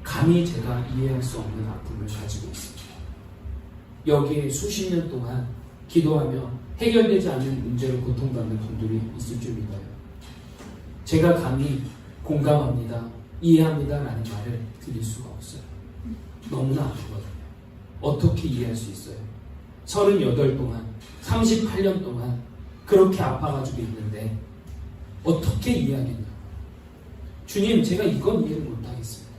감히 제가 이해할 수 없는 아픔을 가지고 있습니다. 여기에 수십 년 동안 기도하며 해결되지 않는 문제로 고통받는 분들이 있을 줄 믿어요. 제가 감히 공감합니다, 이해합니다 라는 말을 드릴 수가 없어요. 너무나 아프거든요. 어떻게 이해할 수 있어요? 38 동안, 38년 동안 그렇게 아파가지고 있는데 어떻게 이해하겠냐? 주님, 제가 이건 이해를 못하겠습니다.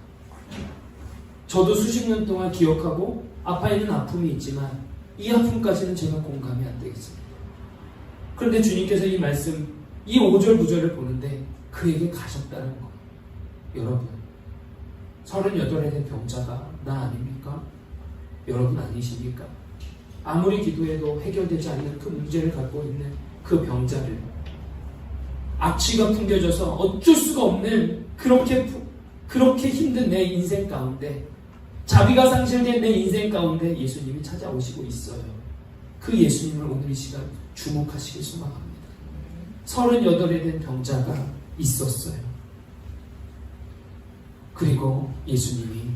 저도 수십 년 동안 기억하고 아파 있는 아픔이 있지만 이 아픔까지는 제가 공감이 안 되겠습니다. 그런데 주님께서 이 말씀, 이 5절 9절을 보는데 그에게 가셨다는 거예요. 여러분, 38에 된 병자가 나 아닙니까? 여러분 아니십니까? 아무리 기도해도 해결되지 않는 그 문제를 갖고 있는 그 병자를 악취가 풍겨져서 어쩔 수가 없는 그렇게 힘든 내 인생 가운데, 자비가 상실된 내 인생 가운데 예수님이 찾아오시고 있어요. 그 예수님을 오늘 이 시간 주목하시길 소망합니다. 38에 된 병자가 있었어요. 그리고 예수님이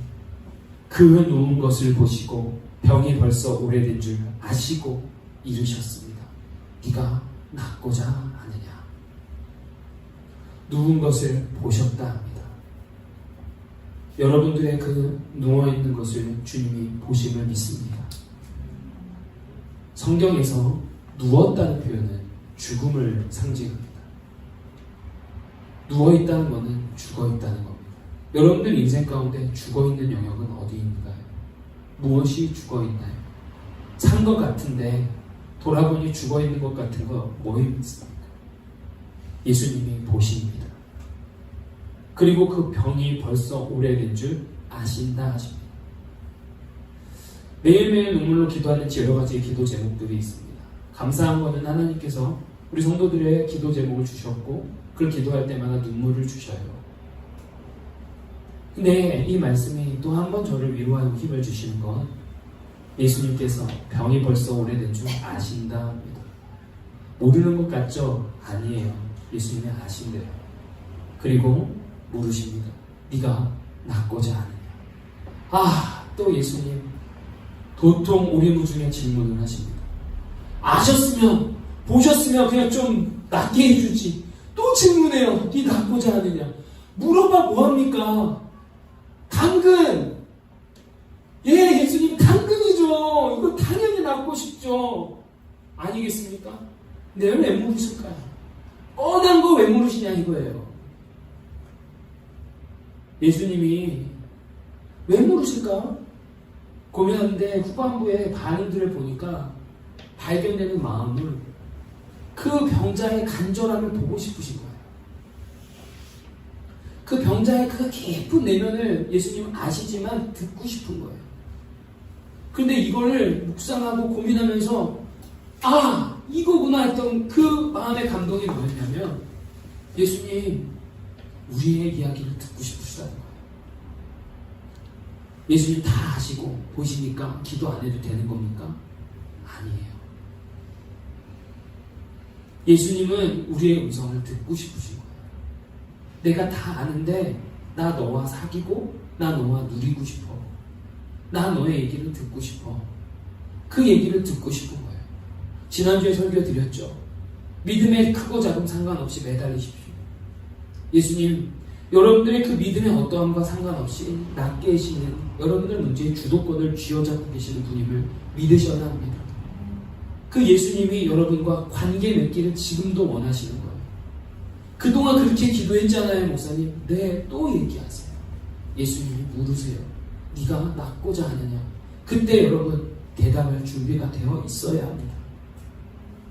그 누운 것을 보시고 병이 벌써 오래된 줄 아시고 이르셨습니다. 네가 낫고자 하느냐. 누운 것을 보셨다 합니다. 여러분들의 그 누워있는 것을 주님이 보심을 믿습니다. 성경에서 누웠다는 표현은 죽음을 상징합니다. 누워있다는 것은 죽어있다는 겁니다. 여러분들 인생 가운데 죽어있는 영역은 어디 있는가요? 무엇이 죽어있나요? 산 것 같은데 돌아보니 죽어있는 것 같은 거 뭐입니까? 예수님이 보십니다. 그리고 그 병이 벌써 오래된 줄 아신다 하십니다. 매일매일 눈물로 기도하는 여러 가지 기도 제목들이 있습니다. 감사한 것은 하나님께서 우리 성도들의 기도 제목을 주셨고 그걸 기도할 때마다 눈물을 주셔요. 근데 이 말씀이 또 한 번 저를 위로하고 힘을 주시는 건 예수님께서 병이 벌써 오래된 줄 아신다 합니다. 모르는 것 같죠? 아니에요. 예수님이 아신대요. 그리고 물으십니다. 네가 낫고자 하느냐. 또 예수님 도통 오리무중에 질문을 하십니다. 아셨으면 보셨으면 그냥 좀 낫게 해주지. 또 질문해요. 네 낫고자 하느냐. 물어봐 뭐합니까? 당근. 예수님 당근이죠. 이거 당연히 낫고 싶죠. 아니겠습니까? 내가 왜 물으실까요? 뻔한 거 왜 물으시냐 이거예요. 예수님이 왜 물으실까? 고민하는데 후반부에 반응들을 보니까 발견되는 마음을 그 병자의 간절함을 보고 싶으신 거예요. 그 병자의 그 깊은 내면을 예수님은 아시지만 듣고 싶은 거예요. 그런데 이거를 묵상하고 고민하면서 이거구나 했던 그 마음의 감동이 뭐였냐면 예수님 우리의 이야기를 듣고 싶으시다는 거예요. 예수님 다 아시고 보시니까 기도 안 해도 되는 겁니까? 아니에요. 예수님은 우리의 음성을 듣고 싶으신 거예요. 내가 다 아는데 나 너와 사귀고 나 너와 누리고 싶어. 나 너의 얘기를 듣고 싶어. 그 얘기를 듣고 싶은 거예요. 지난주에 설교 드렸죠. 믿음에 크고 작음 상관없이 매달리십시오. 예수님 여러분들의 그 믿음의 어떠함과 상관없이 낫게 하시는 여러분들 문제의 주도권을 쥐어잡고 계시는 분임을 믿으셔야 합니다. 그 예수님이 여러분과 관계 맺기를 지금도 원하시는 거예요. 그동안 그렇게 기도했잖아요, 목사님. 네, 또 얘기하세요. 예수님이 물으세요. 네가 낫고자 하느냐? 그때 여러분 대답할 준비가 되어 있어야 합니다.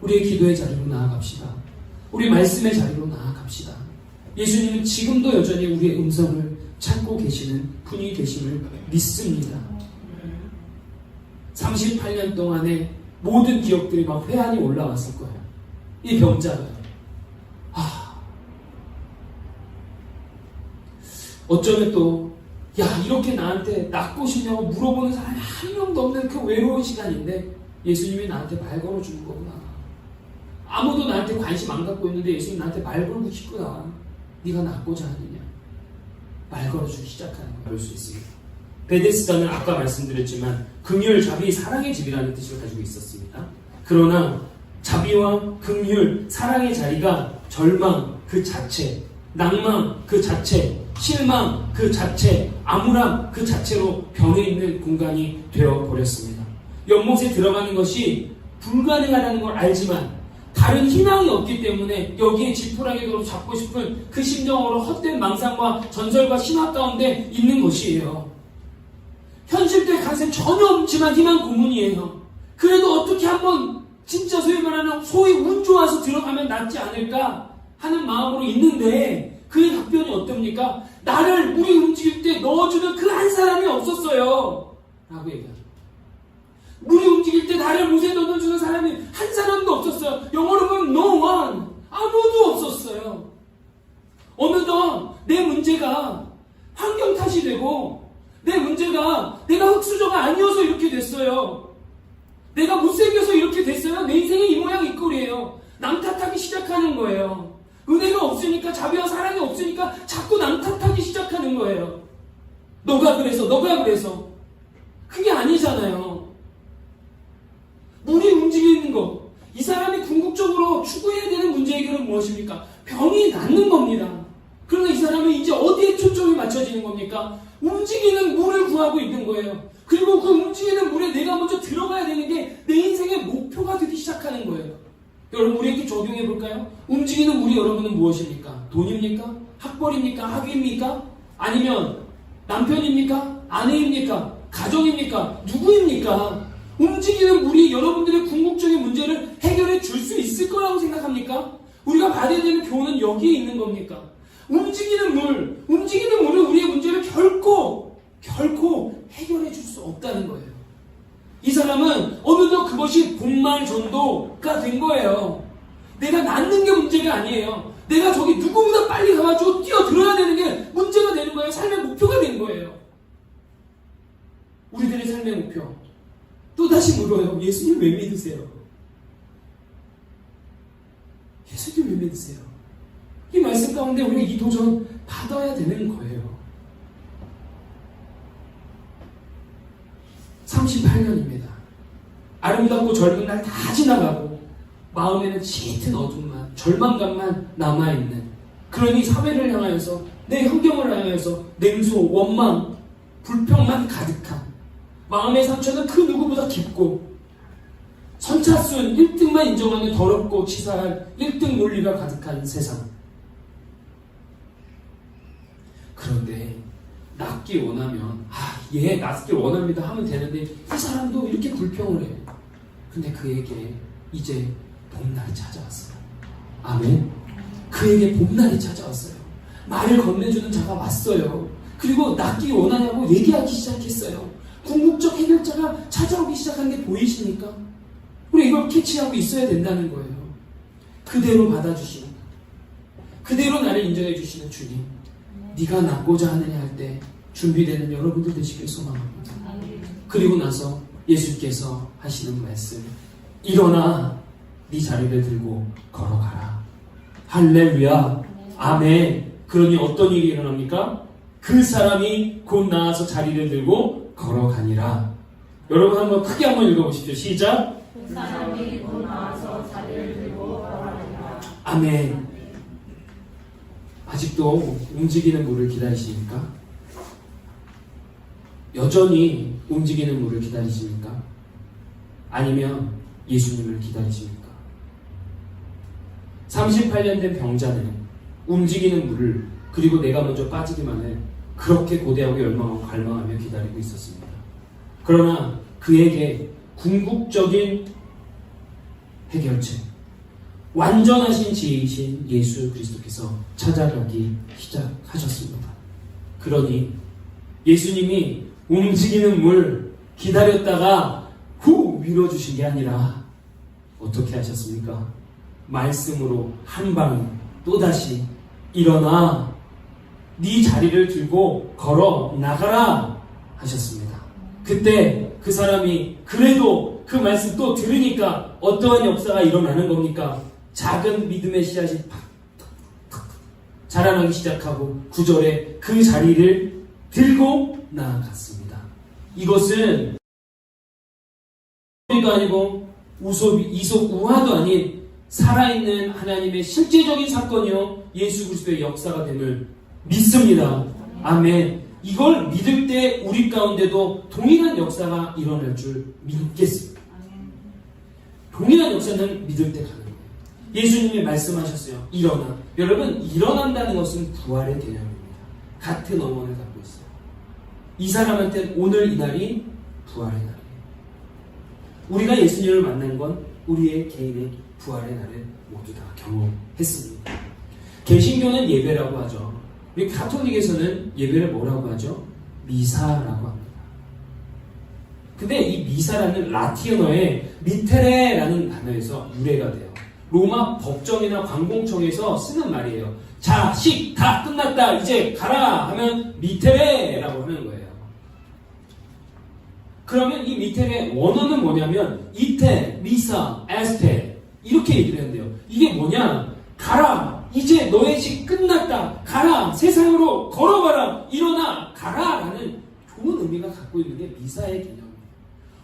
우리의 기도의 자리로 나아갑시다. 우리 말씀의 자리로 나아갑시다. 예수님은 지금도 여전히 우리의 음성을 찾고 계시는 분이 되심을 믿습니다. 38년 동안의 모든 기억들이 막 회한이 올라왔을 거예요. 이 병자가 어쩌면 또 이렇게 나한테 낫고 싶냐고 물어보는 사람이 한 명도 없는 그 외로운 시간인데 예수님이 나한테 말 걸어주는 거구나. 아무도 나한테 관심 안 갖고 있는데 예수님 나한테 말 걸고 싶구나. 네가 낫고자 하느냐. 말 걸어주기 시작하는 걸 볼 수 있습니다. 베데스다는 아까 말씀드렸지만 긍휼, 자비, 사랑의 집이라는 뜻을 가지고 있었습니다. 그러나 자비와 긍휼, 사랑의 자리가 절망 그 자체, 낭망 그 자체, 실망 그 자체, 암울함 그 자체로 변해 있는 공간이 되어버렸습니다. 연못에 들어가는 것이 불가능하다는 걸 알지만 다른 희망이 없기 때문에 여기에 지푸라기로 잡고 싶은 그 심정으로 헛된 망상과 전설과 신화 가운데 있는 것이에요. 현실도의 가능성이 전혀 없지만 희망 고문이에요. 그래도 어떻게 한번 진짜 소위 말하는 운 좋아서 들어가면 낫지 않을까 하는 마음으로 있는데 그의 답변이 어떻습니까? 나를 물이 움직일 때 넣어주는 그 한 사람이 없었어요 라고 얘기하죠. 물이 움직일 때 나를 못에 넣어주는 사람이 한 사람도 없었어요. 영어로 보면 no one, 아무도 없었어요. 어느덧 내 문제가 환경 탓이 되고 내 문제가 내가 흙수저가 아니어서 이렇게 됐어요. 내가 못생겨서 이렇게 됐어요. 내 인생의 이 모양 이 꼴이에요. 남 탓하기 시작하는 거예요. 은혜가 없으니까, 자비와 사랑이 없으니까 자꾸 남 탓하기 시작하는 거예요. 너가 그래서. 그게 아니잖아요. 물이 움직이는 것, 이 사람이 궁극적으로 추구해야 되는 문제 해결은 무엇입니까? 병이 낫는 겁니다. 그러나 이 사람은 이제 어디에 초점이 맞춰지는 겁니까? 움직이는 물을 구하고 있는 거예요. 그리고 그 움직이는 물에 내가 먼저 들어가야 되는 게 내 인생의 목표가 되기 시작하는 거예요. 여러분, 우리에게 적용해 볼까요? 움직이는 물이 여러분은 무엇입니까? 돈입니까? 학벌입니까? 학위입니까? 아니면 남편입니까? 아내입니까? 가정입니까? 누구입니까? 움직이는 물이 여러분들의 궁극적인 문제를 해결해 줄 수 있을 거라고 생각합니까? 우리가 받아야 되는 교훈은 여기에 있는 겁니까? 움직이는 물은 우리의 문제를 결코 해결해 줄 수 없다는 거예요. 이 사람은 어느덧 그것이 본말 전도가 된 거예요. 내가 낫는 게 문제가 아니에요. 내가 저기 누구보다 빨리 가가지고 뛰어들어야 되는 게 문제가 되는 거예요. 삶의 목표가 된 거예요. 우리들의 삶의 목표. 또다시 물어요. 예수님 왜 믿으세요? 예수님 왜 믿으세요? 이 말씀 가운데 우리가 이 도전 받아야 되는 거예요. 38년입니다. 아름답고 젊은 날 다 지나가고 마음에는 짙은 어둠만, 절망감만 남아있는, 그러니 사회를 향하여서, 내 환경을 향하여서 냉소, 원망, 불평만 가득한, 마음의 상처는 그 누구보다 깊고, 선착순 1등만 인정하는 더럽고 치사한 1등 논리가 가득한 세상. 그런데 낫기 원하면 얘 낫기 원합니다 하면 되는데 이 사람도 이렇게 불평을 해요. 근데 그에게 이제 봄날이 찾아왔어요. 아멘. 그에게 봄날이 찾아왔어요. 말을 건네주는 자가 왔어요. 그리고 낫기 원하냐고 얘기하기 시작했어요. 궁극적 해결자가 찾아오기 시작한 게 보이십니까? 우리 이걸 캐치하고 있어야 된다는 거예요. 그대로 받아주시는, 그대로 나를 인정해 주시는 주님, 네가 낫고자 하느냐 할 때 준비되는 여러분들 되시길 소망합니다. 그리고 나서 예수께서 하시는 말씀, 일어나 네 자리를 들고 걸어가라. 할렐루야. 아멘. 그러니 어떤 일이 일어납니까? 그 사람이 곧 나와서 자리를 들고 걸어가니라. 여러분 한번 크게 한번 읽어보십시오. 시작. 그 사람이 곧 나와서 자리를 들고 걸어가니라. 아멘. 아직도 움직이는 물을 기다리십니까? 여전히 움직이는 물을 기다리십니까? 아니면 예수님을 기다리십니까? 38년 된 병자는 움직이는 물을, 그리고 내가 먼저 빠지기만을 그렇게 고대하고 열망하고 갈망하며 기다리고 있었습니다. 그러나 그에게 궁극적인 해결책, 완전하신 지혜이신 예수 그리스도께서 찾아가기 시작하셨습니다. 그러니 예수님이 움직이는 물 기다렸다가 후 밀어주신 게 아니라 어떻게 하셨습니까? 말씀으로 한 방에 또다시 일어나 네 자리를 들고 걸어 나가라 하셨습니다. 그때 그 사람이 그래도 그 말씀 또 들으니까 어떠한 역사가 일어나는 겁니까? 작은 믿음의 씨앗이 팍팍팍 자라나기 시작하고 9절에 그 자리를 들고 나아갔습니다. 이것은 도 아니고 이솝 우화도 아닌 살아있는 하나님의 실제적인 사건이요 예수 그리스도의 역사가 됨을 믿습니다. 아멘. 이걸 믿을 때 우리 가운데도 동일한 역사가 일어날 줄 믿겠습니다. 동일한 역사는 믿을 때 가는 거예요. 예수님이 말씀하셨어요. 일어나. 여러분, 일어난다는 것은 부활의 개념입니다. 같은 어원을 갖고 있어요. 이 사람한테는 오늘 이날이 부활의 날이에요. 우리가 예수님을 만난 건 우리의 개인의 부활의 날을 모두 다 경험했습니다. 개신교는 예배라고 하죠. 우리 가톨릭에서는 예배를 뭐라고 하죠? 미사라고 합니다. 근데 이 미사라는 라틴어의 미테레라는 단어에서 유래가 돼요. 로마 법정이나 관공청에서 쓰는 말이에요. 자, 식 다 끝났다. 이제 가라 하면 미테레라고 하는 거예요. 그러면 이 미테레 원어는 뭐냐면 이테, 미사, 에스테 이렇게 얘기를 했는데요. 이게 뭐냐? 가라. 이제 너의 시 끝났다. 가라. 세상으로 걸어가라. 일어나. 가라. 라는 좋은 의미가 갖고 있는 게 미사의 개념이에요.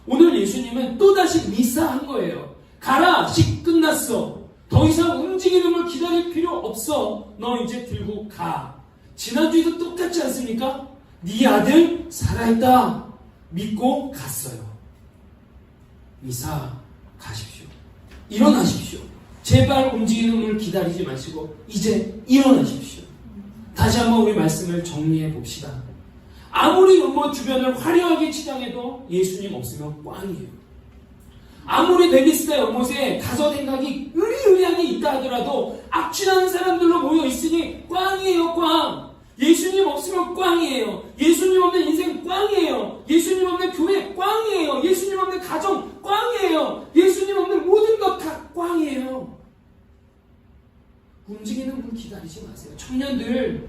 오늘 예수님은 또다시 미사한 거예요. 가라. 시 끝났어. 더 이상 움직이는 걸 기다릴 필요 없어. 너 이제 들고 가. 지난주에도 똑같지 않습니까? 네 아들 살아있다. 믿고 갔어요. 미사 가십시오. 일어나십시오. 제발 움직이는 걸 기다리지 마시고 이제 일어나십시오. 다시 한번 우리 말씀을 정리해 봅시다. 아무리 주변을 화려하게 치장해도 예수님 없으면 꽝이에요. 아무리 베니스다 연못에 가서 생각이 의리의리하게 있다 하더라도 악취나는 사람들로 모여 있으니 꽝이에요. 꽝. 예수님 없으면 꽝이에요. 예수님 없는 인생 꽝이에요. 예수님 없는 교회 꽝이에요. 예수님 없는 가정 꽝이에요. 예수님 없는 모든 것 다 꽝이에요. 움직이는 분 기다리지 마세요. 청년들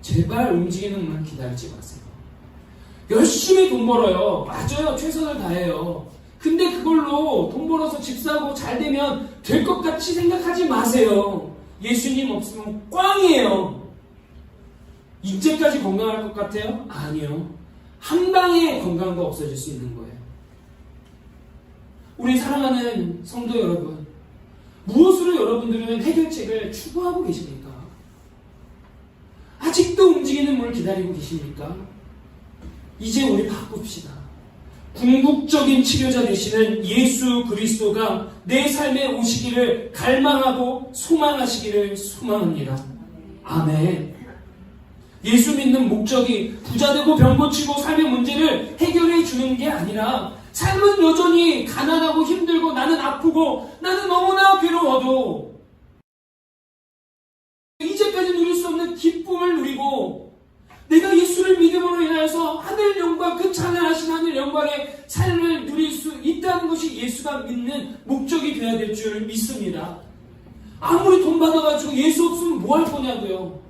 제발 움직이는 분 기다리지 마세요. 열심히 돈 벌어요. 맞아요. 최선을 다해요. 근데 그걸로 돈 벌어서 집 사고 잘 되면 될 것 같이 생각하지 마세요. 예수님 없으면 꽝이에요. 이제까지 건강할 것 같아요? 아니요. 한 방에 건강도 없어질 수 있는 거예요. 우리 사랑하는 성도 여러분, 무엇으로 여러분들은 해결책을 추구하고 계십니까? 아직도 움직이는 분을 기다리고 계십니까? 이제 우리 바꿉시다. 궁극적인 치료자 되시는 예수 그리스도가 내 삶에 오시기를 갈망하고 소망하시기를 소망합니다. 아멘. 예수 믿는 목적이 부자되고 병 고치고 삶의 문제를 해결해 주는 게 아니라 삶은 여전히 가난하고 힘들고 나는 아프고 나는 너무나 괴로워도 이제까지 누릴 수 없는 기쁨을 누리고 내가 예수를 믿음으로 인하여서 하늘 영광, 그 찬란하신 하늘 영광의 삶을 누릴 수 있다는 것이 예수가 믿는 목적이 되어야 될 줄 믿습니다. 아무리 돈 받아가지고 예수 없으면 뭐 할 거냐고요.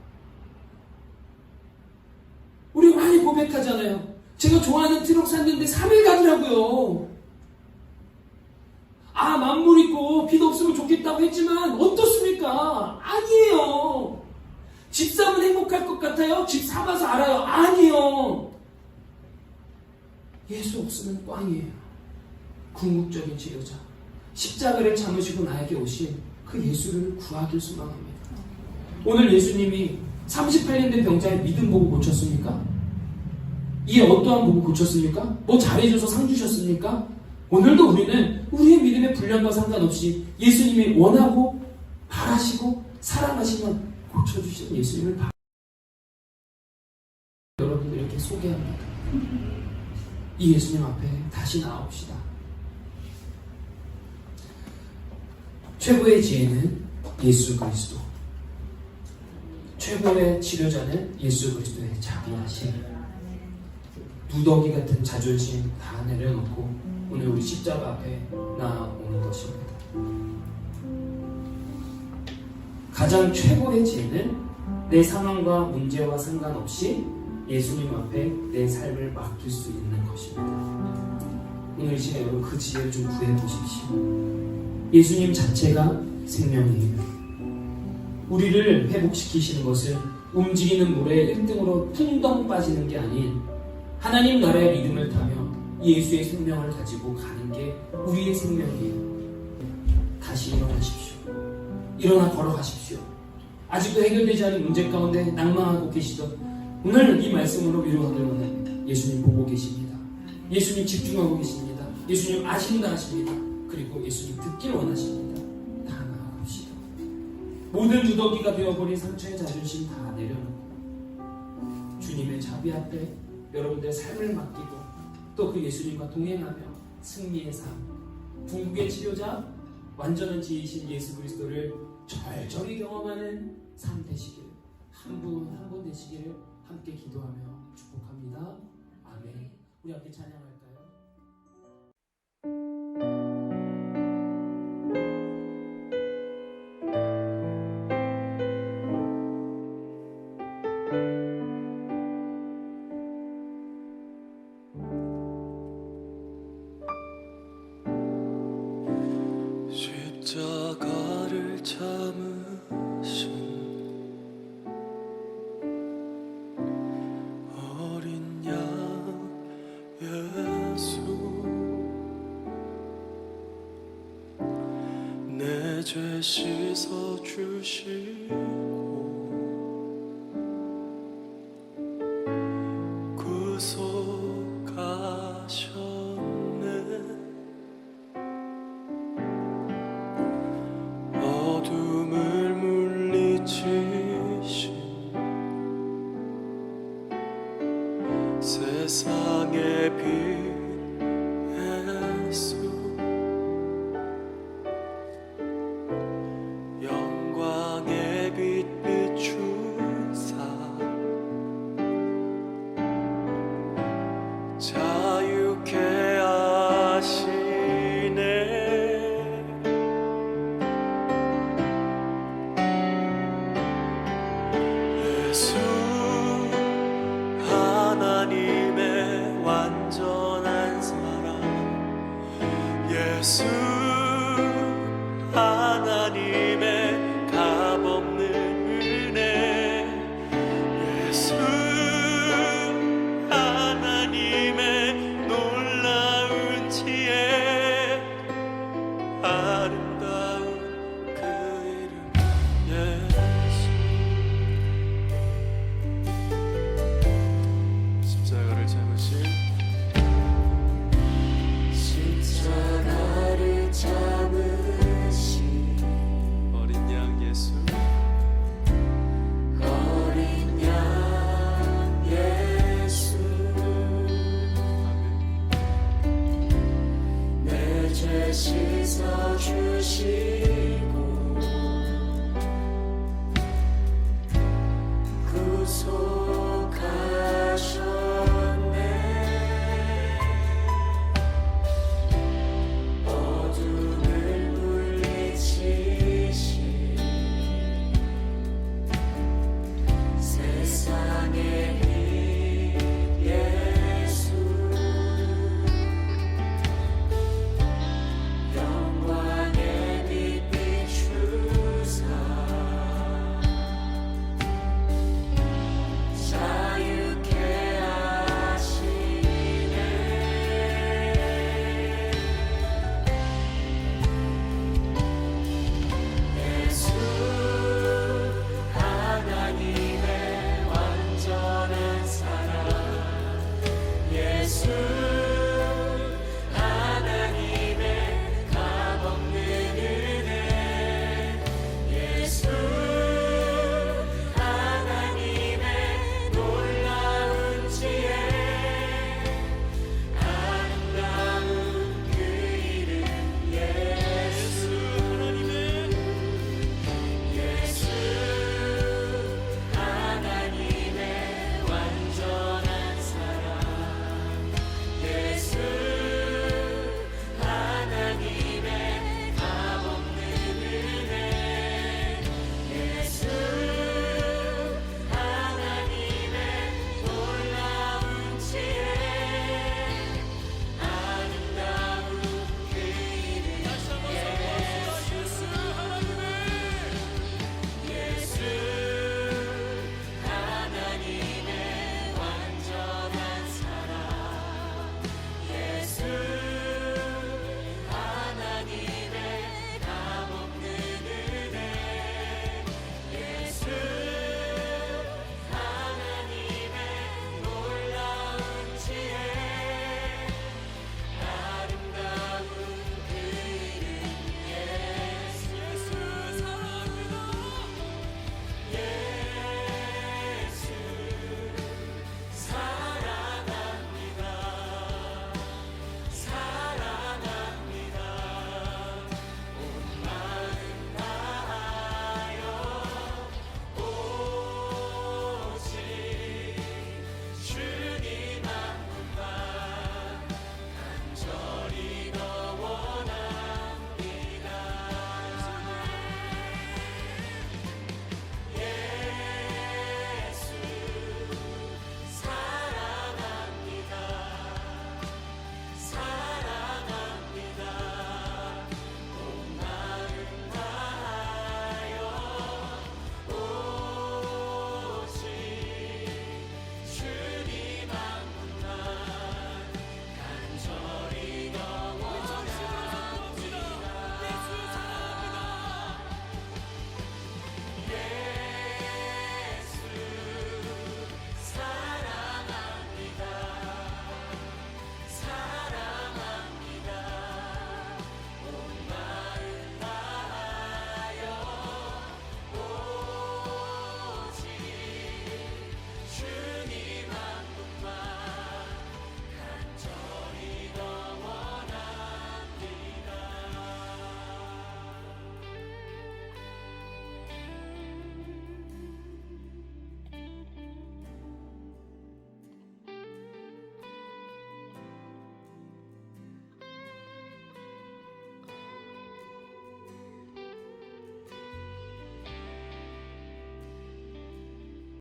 우리 많이 고백하잖아요. 제가 좋아하는 트럭 샀는데 3일 가더라고요. 아, 만물 있고 빚 없으면 좋겠다고 했지만 어떻습니까? 아니에요. 집 사면 행복할 것 같아요? 집 사봐서 알아요? 아니요. 예수 없으면 꽝이에요. 궁극적인 치료자, 십자가를 참으시고 나에게 오신 그 예수를 구하길 소망합니다. 오늘 예수님이 38년 된 병자의 믿음 보고 고쳤습니까? 이 어떠한 보고 고쳤습니까? 뭐 잘해줘서 상 주셨습니까? 오늘도 우리는 우리의 믿음의 분량과 상관없이 예수님이 원하고 바라시고 사랑하시면 고쳐주시는 예수님을 여러분들에게 소개합니다. 이 예수님 앞에 다시 나옵시다. 최고의 지혜는 예수 그리스도, 최고의 치료자는 예수 그리스도의 자비하심, 누더기 같은 자존심 다 내려놓고 오늘 우리 십자가 앞에 나오는 것입니다. 가장 최고의 지혜는 내 상황과 문제와 상관없이 예수님 앞에 내 삶을 맡길 수 있는 것입니다. 오늘 이 시간에 여러분 그 지혜를 좀 구해보십시오. 예수님 자체가 생명이에요. 우리를 회복시키시는 것은 움직이는 물에 1등으로 풍덩 빠지는 게 아닌 하나님 나라의 믿음을 타며 예수의 생명을 가지고 가는 게 우리의 생명이에요. 다시 일어나십시오. 일어나 걸어가십시오. 아직도 해결되지 않은 문제 가운데 낭망하고 계시죠? 오늘 이 말씀으로 위로하길 원합니다. 예수님 보고 계십니다. 예수님 집중하고 계십니다. 예수님 아신다 하십니다. 그리고 예수님 듣길 원하십니다. 다 나아갑시다. 모든 누더기가 되어버린 상처의 자존심 다 내려놓고 주님의 자비 앞에 여러분들의 삶을 맡기고 또 그 예수님과 동행하며 승리의 삶, 궁극의 치료자, 완전한 지혜이신 예수 그리스도를 절절히 경험하는 삶 되시길, 한 분 한 분 되시기를 함께 기도하며 축복합니다. 아멘. 우리 함께 찬양할까요? 십자가 씻어주시고 구속하셨네. 어둠을 물리치신 세상의 빛